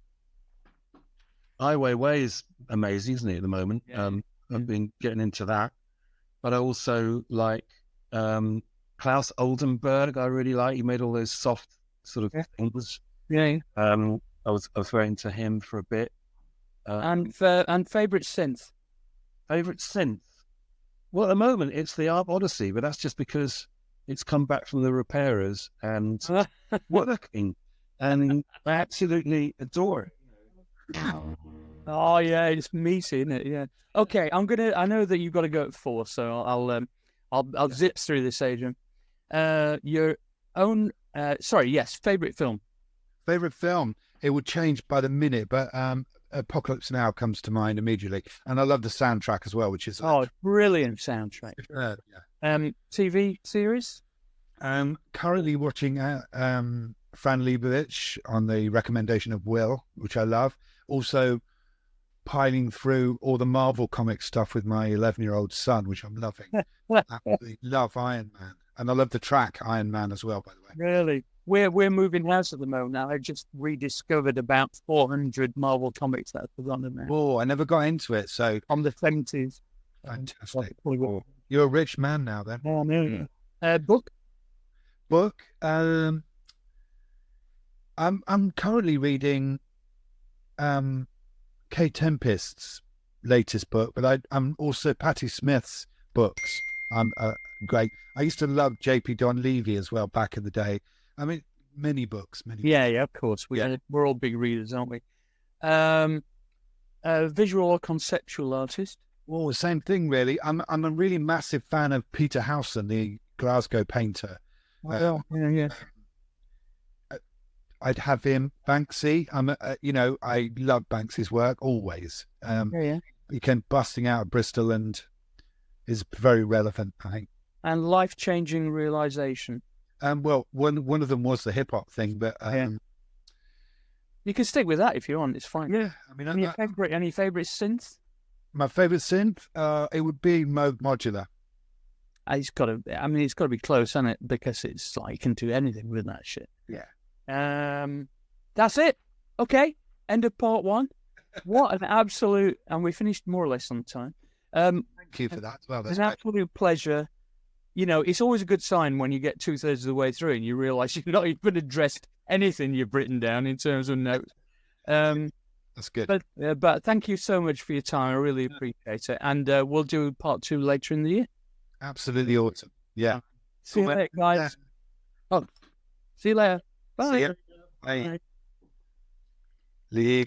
Weiwei is amazing, isn't he, at the moment? Yeah. I've been getting into that. But I also like Klaus Oldenburg. I really like. He made all those soft sort of things. Yeah. I was very into him for a bit. And favourite synth? Favourite synth? Well, at the moment it's the Arp Odyssey, but that's just because it's come back from the repairers and working, and I absolutely adore it. Oh yeah, it's meaty, isn't it? Yeah. Okay, I know that you've got to go at 4, so I'll zip through this, Adrian. Your own. Favourite film. Favorite film? It would change by the minute, but Apocalypse Now comes to mind immediately, and I love the soundtrack as well, which is Brilliant soundtrack. TV series. Currently watching Fran Lebowitz on the recommendation of Will, which I love. Also piling through all the Marvel comic stuff with my 11-year-old son, which I'm loving. Absolutely love Iron Man, and I love the track Iron Man as well, by the way. Really? We're moving house at the moment now. I just rediscovered about 400 Marvel comics that I've forgotten now. Oh, I never got into it, so From the 70s. fantastic. You're a rich man now, then. Oh, no. Book? I'm currently reading Kay Tempest's latest book, but I'm also Patti Smith's books. I'm great. I used to love J.P. Donlevy as well back in the day. I mean, many books. Yeah, of course. We're all big readers, aren't we? Visual or conceptual artist? Well, the same thing, really. I'm a really massive fan of Peter Howson, the Glasgow painter. Yeah. I'd have him. Banksy. I love Banksy's work always. He came busting out of Bristol and is very relevant, I think. And life-changing realization. Well, one of them was the hip hop thing, but you can stick with that if you want. It's fine. Yeah, I mean, any favorite synth? My favorite synth, it would be Moog Modular. It's got to be close, hasn't it? Because it's like you can do anything with that shit. Yeah. That's it. Okay. End of part 1. What an absolute, and we finished more or less on time. Thank you for that as well. That's an absolute pleasure. You know, it's always a good sign when you get 2/3 of the way through and you realise you've not even addressed anything you've written down in terms of notes. That's good. But thank you so much for your time. I really appreciate it. And we'll do part 2 later in the year. Absolutely awesome. Yeah. See you later, guys. See you later. Bye. See you. Bye. Bye.